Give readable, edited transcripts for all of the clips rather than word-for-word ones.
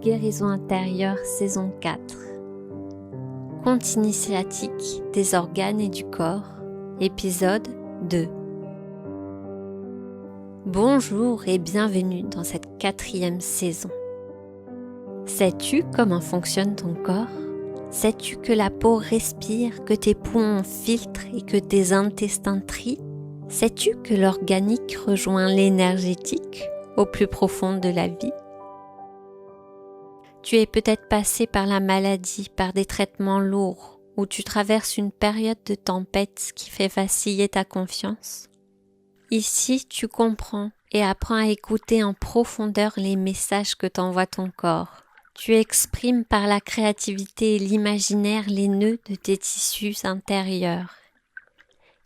guérison intérieure saison 4. Conte initiatique des organes et du corps, épisode 2. Bonjour et bienvenue dans cette 4e saison. Sais-tu comment fonctionne ton corps ? Sais-tu que la peau respire, que tes poumons filtrent et que tes intestins trient ? Sais-tu que l'organique rejoint l'énergétique au plus profond de la vie ? Tu es peut-être passé par la maladie, par des traitements lourds, ou tu traverses une période de tempête qui fait vaciller ta confiance. Ici, tu comprends et apprends à écouter en profondeur les messages que t'envoie ton corps. Tu exprimes par la créativité et l'imaginaire les nœuds de tes tissus intérieurs.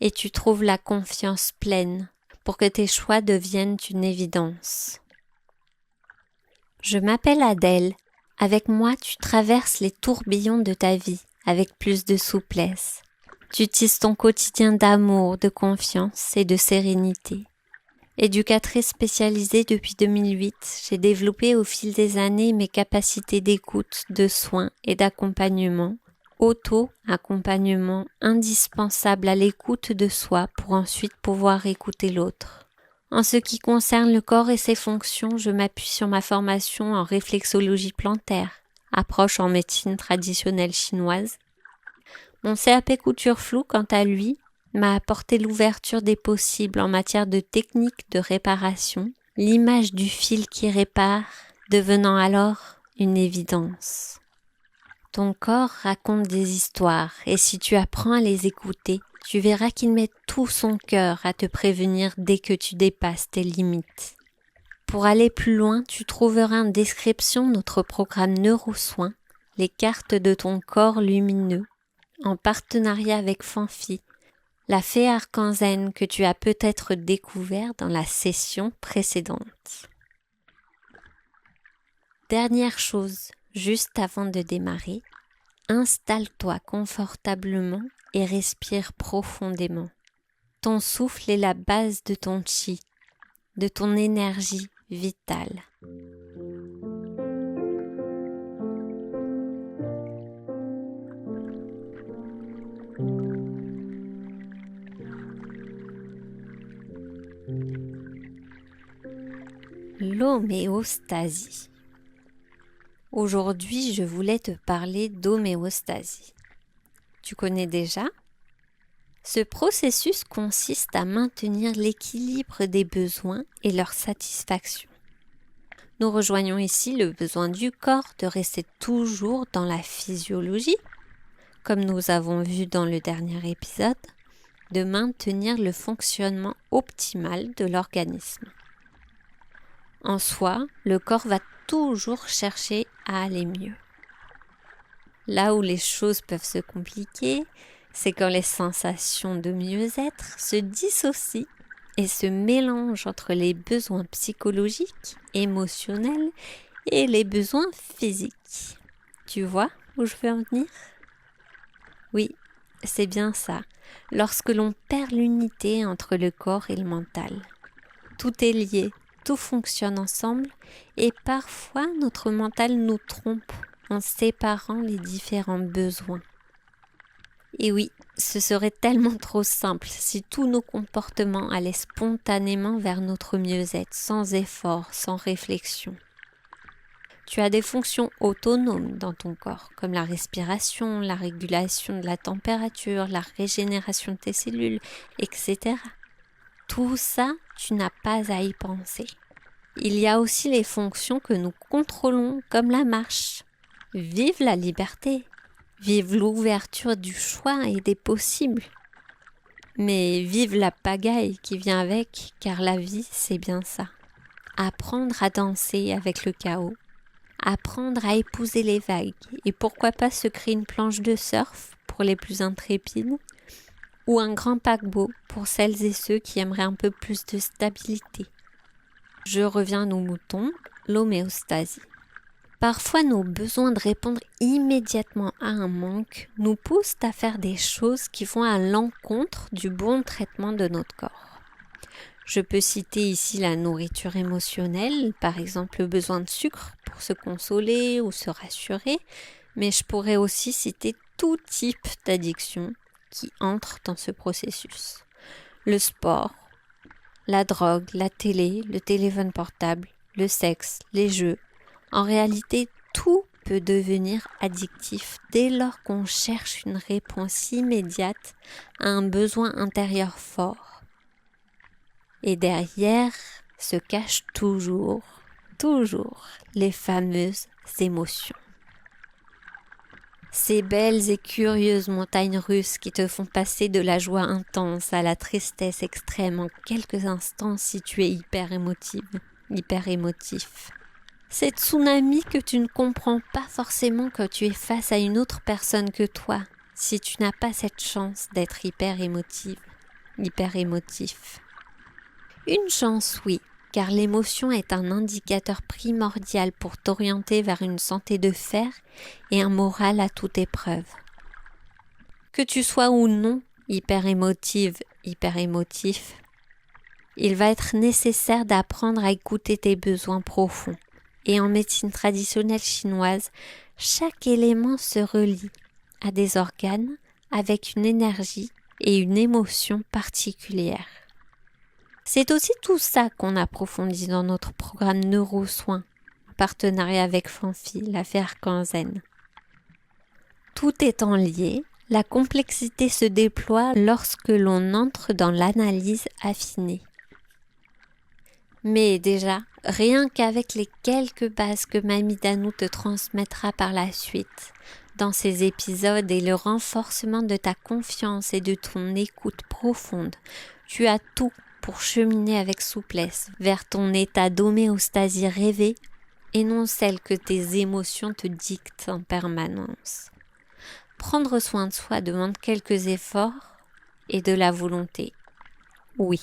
Et tu trouves la confiance pleine pour que tes choix deviennent une évidence. Je m'appelle Adèle. Avec moi, tu traverses les tourbillons de ta vie avec plus de souplesse. Tu tisses ton quotidien d'amour, de confiance et de sérénité. Éducatrice spécialisée depuis 2008, j'ai développé au fil des années mes capacités d'écoute, de soins et d'accompagnement. Auto-accompagnement indispensable à l'écoute de soi pour ensuite pouvoir écouter l'autre. En ce qui concerne le corps et ses fonctions, je m'appuie sur ma formation en réflexologie plantaire, approche en médecine traditionnelle chinoise. Mon CAP couture floue, quant à lui, m'a apporté l'ouverture des possibles en matière de technique de réparation, l'image du fil qui répare, devenant alors une évidence. Ton corps raconte des histoires et si tu apprends à les écouter, tu verras qu'il met tout son cœur à te prévenir dès que tu dépasses tes limites. Pour aller plus loin, tu trouveras en description notre programme Neurosoins, les cartes de ton corps lumineux, en partenariat avec Fanfi, la fée arc-en-zen que tu as peut-être découvert dans la session précédente. Dernière chose, juste avant de démarrer, installe-toi confortablement et respire profondément. Ton souffle est la base de ton chi, de ton énergie vitale. L'homéostasie. Aujourd'hui, je voulais te parler d'homéostasie. Tu connais déjà ? Ce processus consiste à maintenir l'équilibre des besoins et leur satisfaction. Nous rejoignons ici le besoin du corps de rester toujours dans la physiologie, comme nous avons vu dans le dernier épisode, de maintenir le fonctionnement optimal de l'organisme. En soi, le corps va toujours chercher à aller mieux. Là où les choses peuvent se compliquer, c'est quand les sensations de mieux-être se dissocient et se mélangent entre les besoins psychologiques, émotionnels et les besoins physiques. Tu vois où je veux en venir ? Oui, c'est bien ça, lorsque l'on perd l'unité entre le corps et le mental. Tout est lié. Tout fonctionne ensemble et parfois notre mental nous trompe en séparant les différents besoins. Et oui, ce serait tellement trop simple si tous nos comportements allaient spontanément vers notre mieux-être, sans effort, sans réflexion. Tu as des fonctions autonomes dans ton corps, comme la respiration, la régulation de la température, la régénération de tes cellules, etc. Tout ça, tu n'as pas à y penser. Il y a aussi les fonctions que nous contrôlons, comme la marche. Vive la liberté, vive l'ouverture du choix et des possibles. Mais vive la pagaille qui vient avec, car la vie, c'est bien ça. Apprendre à danser avec le chaos, apprendre à épouser les vagues, et pourquoi pas se créer une planche de surf pour les plus intrépides, ou un grand paquebot pour celles et ceux qui aimeraient un peu plus de stabilité. Je reviens à nos moutons, l'homéostasie. Parfois, nos besoins de répondre immédiatement à un manque nous poussent à faire des choses qui vont à l'encontre du bon traitement de notre corps. Je peux citer ici la nourriture émotionnelle, par exemple le besoin de sucre pour se consoler ou se rassurer, mais je pourrais aussi citer tout type d'addiction qui entre dans ce processus. Le sport, la drogue, la télé, le téléphone portable, le sexe, les jeux. En réalité, tout peut devenir addictif dès lors qu'on cherche une réponse immédiate à un besoin intérieur fort. Et derrière se cachent toujours les fameuses émotions. Ces belles et curieuses montagnes russes qui te font passer de la joie intense à la tristesse extrême en quelques instants si tu es hyper émotif. Ces tsunamis que tu ne comprends pas forcément quand tu es face à une autre personne que toi, si tu n'as pas cette chance d'être hyper émotif. Une chance, oui, car l'émotion est un indicateur primordial pour t'orienter vers une santé de fer et un moral à toute épreuve. Que tu sois ou non hyper émotif, il va être nécessaire d'apprendre à écouter tes besoins profonds. Et en médecine traditionnelle chinoise, chaque élément se relie à des organes avec une énergie et une émotion particulières. C'est aussi tout ça qu'on approfondit dans notre programme Neurosoins, en partenariat avec Fanfi, l'affaire Kanzen. Tout étant lié, la complexité se déploie lorsque l'on entre dans l'analyse affinée. Mais déjà, rien qu'avec les quelques bases que Mamie Danou te transmettra par la suite, dans ces épisodes et le renforcement de ta confiance et de ton écoute profonde, tu as tout pour cheminer avec souplesse vers ton état d'homéostasie rêvé et non celle que tes émotions te dictent en permanence. Prendre soin de soi demande quelques efforts et de la volonté. Oui,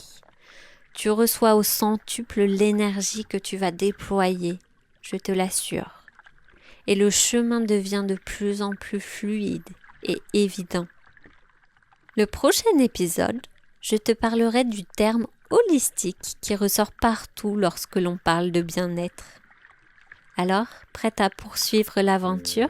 tu reçois au centuple l'énergie que tu vas déployer, je te l'assure. Et le chemin devient de plus en plus fluide et évident. Le prochain épisode, je te parlerai du terme holistique qui ressort partout lorsque l'on parle de bien-être. Alors, prête à poursuivre l'aventure ?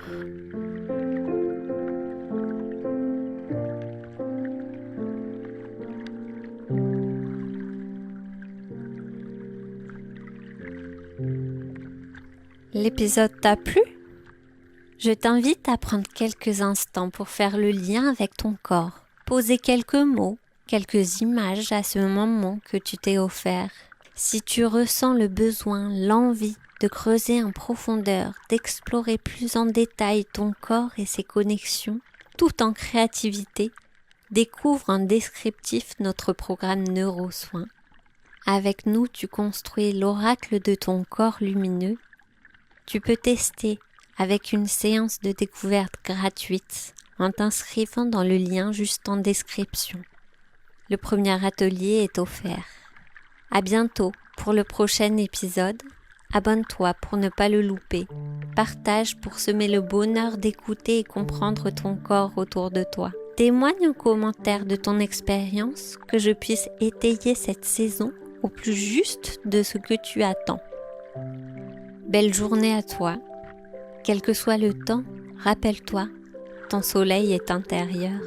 L'épisode t'a plu ? Je t'invite à prendre quelques instants pour faire le lien avec ton corps, poser quelques mots, quelques images à ce moment que tu t'es offert. Si tu ressens le besoin, l'envie de creuser en profondeur, d'explorer plus en détail ton corps et ses connexions, tout en créativité, découvre en descriptif notre programme Neurosoins. Avec nous, tu construis l'oracle de ton corps lumineux. Tu peux tester avec une séance de découverte gratuite en t'inscrivant dans le lien juste en description. Le premier atelier est offert. À bientôt pour le prochain épisode. Abonne-toi pour ne pas le louper. Partage pour semer le bonheur d'écouter et comprendre ton corps autour de toi. Témoigne en commentaire de ton expérience que je puisse étayer cette saison au plus juste de ce que tu attends. Belle journée à toi. Quel que soit le temps, rappelle-toi, ton soleil est intérieur.